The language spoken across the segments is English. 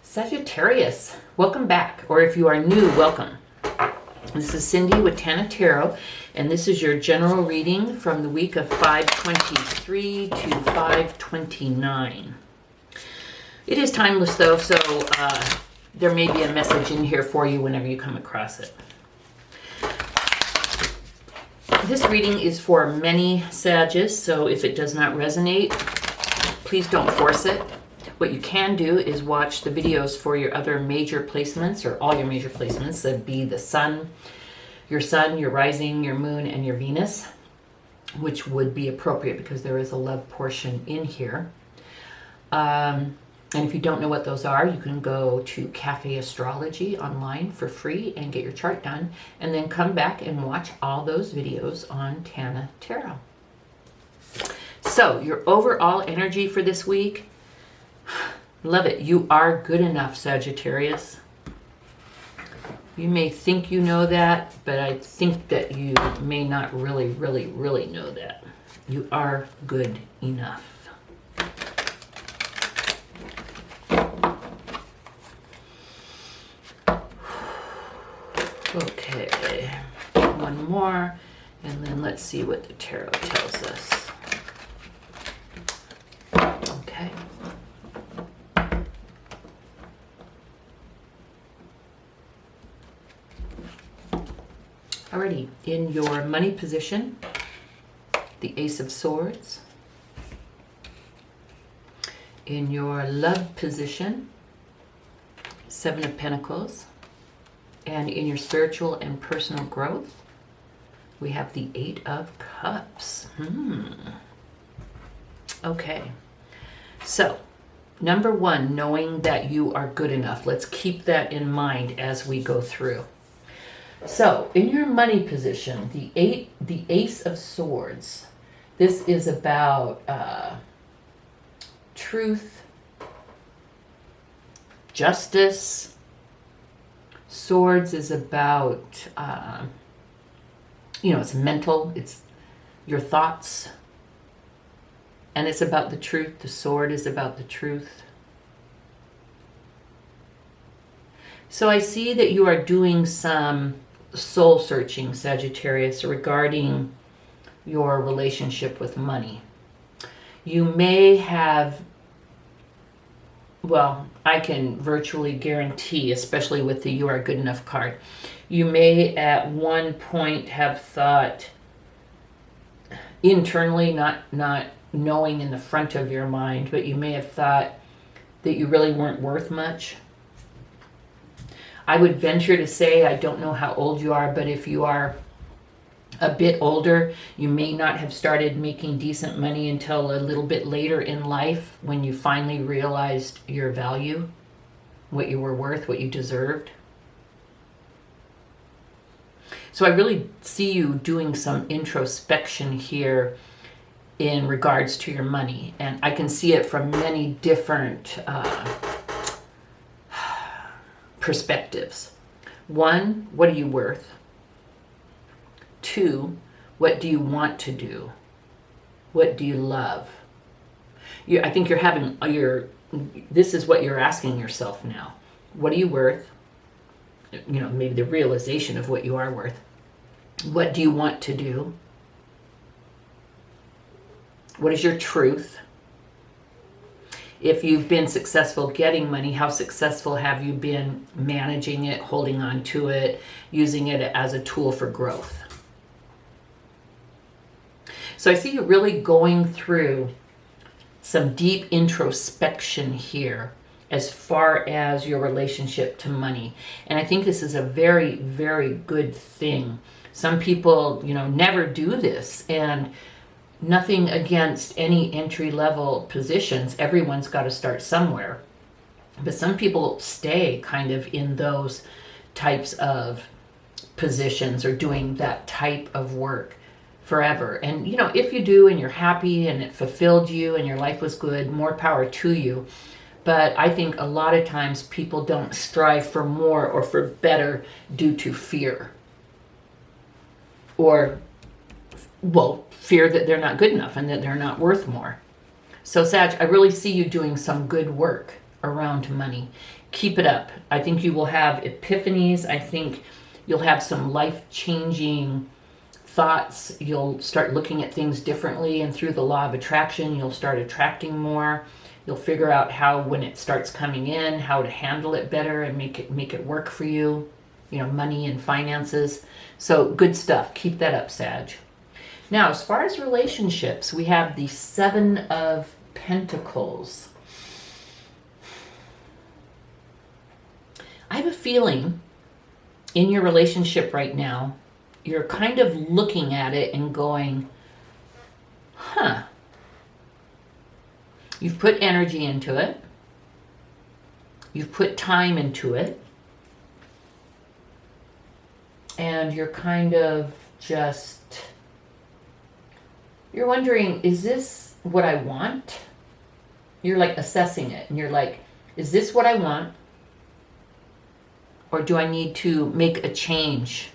Sagittarius, welcome back, or if you are new, welcome. This is Cindy with Tana Tarot, and this is your general reading from the week of 5/23 to 5/29. It is timeless though, so there may be a message in here for you whenever you come across it. This reading is for many Sages, so if it does not resonate, please don't force it. What you can do is watch the videos for your other major placements, or all your major placements. That'd be the sun, your rising, your moon, and your Venus, which would be appropriate because there is a love portion in here. And if you don't know what those are, you can go to Cafe Astrology online for free and get your chart done, and then come back and watch all those videos on Tana Tarot. So your overall energy for this week, love it. You are good enough, Sagittarius. You may think you know that, but I think that you may not really know that. You are good enough. Okay, one more, and then let's see what the tarot tells us. Okay. Alrighty, in your money position, the Ace of Swords. In your love position, Seven of Pentacles. And in your spiritual and personal growth, we have the Eight of Cups. Okay, so number one, knowing that you are good enough. Let's keep that in mind as we go through. So in your money position, the Ace of Swords, this is about truth, justice. Swords is about, it's mental, it's your thoughts, and it's about the truth. The sword is about the truth. So I see that you are doing some soul searching, Sagittarius, regarding your relationship with money. You may have, well, I can virtually guarantee, especially with the You Are Good Enough card, you may at one point have thought internally, not knowing in the front of your mind, but you may have thought that you really weren't worth much. I would venture to say, I don't know how old you are, but if you are a bit older, you may not have started making decent money until a little bit later in life, when you finally realized your value, what you were worth, what you deserved. So I really see you doing some introspection here in regards to your money, and I can see it from many different perspectives. One, what are you worth? Two, what do you want to do? What do you love? I think you're having this is what you're asking yourself now. What are you worth? Maybe the realization of what you are worth. What do you want to do? What is your truth? If you've been successful getting money, how successful have you been managing it, holding on to it, using it as a tool for growth? So I see you really going through some deep introspection here as far as your relationship to money. And I think this is a very, very good thing. Some people, never do this, and nothing against any entry-level positions. Everyone's got to start somewhere. But some people stay kind of in those types of positions or doing that type of work forever. And, if you do and you're happy and it fulfilled you and your life was good, more power to you. But I think a lot of times people don't strive for more or for better due to fear. Or, fear that they're not good enough and that they're not worth more. So Sag, I really see you doing some good work around money. Keep it up. I think you will have epiphanies. I think you'll have some life-changing thoughts. You'll start looking at things differently, and through the law of attraction, you'll start attracting more. You'll figure out how, when it starts coming in, how to handle it better and make it work for you. You know, money and finances. So good stuff. Keep that up, Sag. Now, as far as relationships, we have the Seven of Pentacles. I have a feeling in your relationship right now, you're kind of looking at it and going, huh. You've put energy into it. You've put time into it. And you're kind of just, you're wondering, is this what I want? You're like assessing it. And you're like, is this what I want? Or do I need to make a change?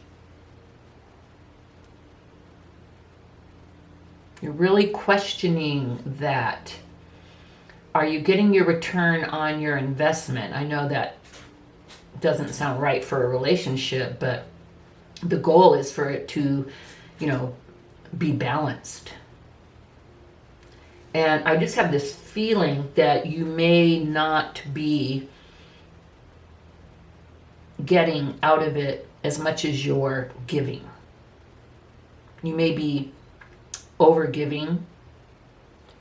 You're really questioning that. Are you getting your return on your investment? I know that doesn't sound right for a relationship, but the goal is for it to, you know, be balanced. And I just have this feeling that you may not be getting out of it as much as you're giving. You may be over giving,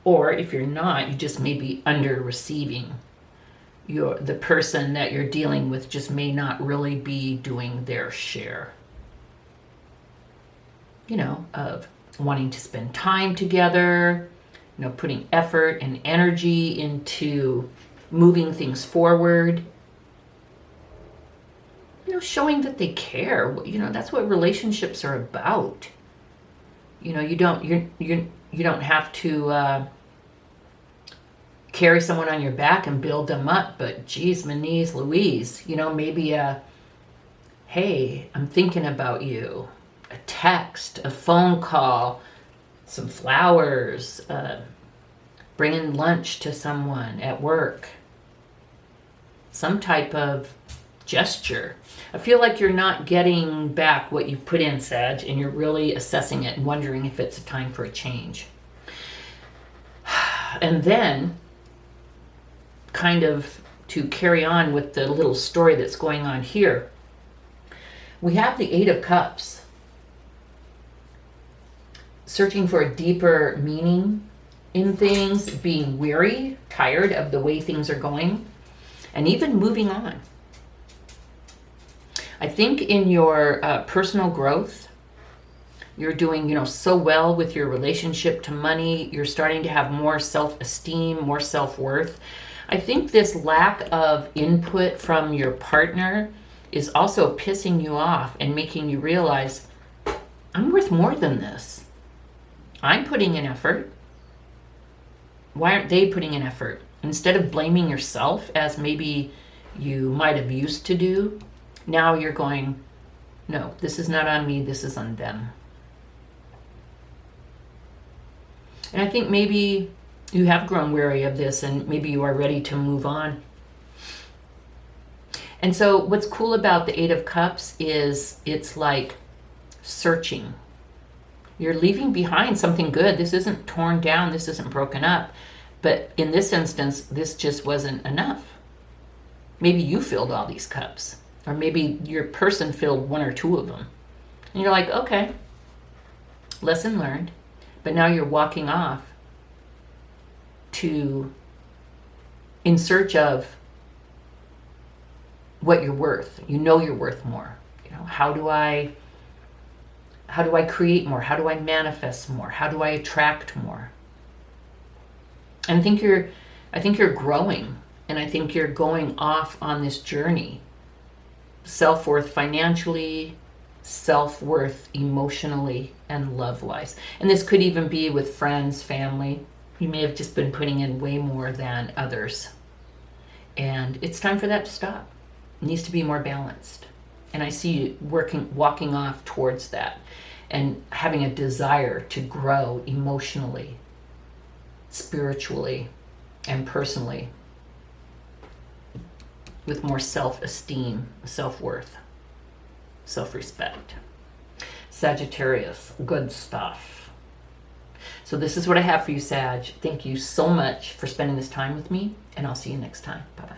or if you're not, you just may be under receiving. The person that you're dealing with just may not really be doing their share, you know, of wanting to spend time together, you know, putting effort and energy into moving things forward. You know, showing that they care. You know, that's what relationships are about. You know, you don't have to carry someone on your back and build them up, but geez, Manise Louise, you know, maybe hey, I'm thinking about you. A text, a phone call, some flowers, bringing lunch to someone at work. Some type of gesture. I feel like you're not getting back what you put in, Sag, and you're really assessing it and wondering if it's a time for a change. And then, kind of to carry on with the little story that's going on here, we have the Eight of Cups. Searching for a deeper meaning in things, being weary, tired of the way things are going, and even moving on. I think in your personal growth, you're doing, you know, so well with your relationship to money. You're starting to have more self-esteem, more self-worth. I think this lack of input from your partner is also pissing you off and making you realize, I'm worth more than this. I'm putting in effort. Why aren't they putting in effort? Instead of blaming yourself as maybe you might have used to do, now you're going, no, this is not on me, this is on them. And I think maybe you have grown weary of this and maybe you are ready to move on. And so what's cool about the Eight of Cups is it's like searching. You're leaving behind something good. This isn't torn down, this isn't broken up. But in this instance, this just wasn't enough. Maybe you filled all these cups. Or maybe your person filled one or two of them. And you're like, okay, lesson learned. But now you're walking off in search of what you're worth. You know you're worth more. You know, how do I create more? How do I manifest more? How do I attract more? And I think you're growing, and I think you're going off on this journey. Self-worth financially, self-worth emotionally, and love-wise. And this could even be with friends, family. You may have just been putting in way more than others. And it's time for that to stop. It needs to be more balanced. And I see you walking off towards that and having a desire to grow emotionally, spiritually, and personally. with more self-esteem, self-worth, self-respect. Sagittarius, good stuff. So this is what I have for you, Sag. Thank you so much for spending this time with me, and I'll see you next time. Bye-bye.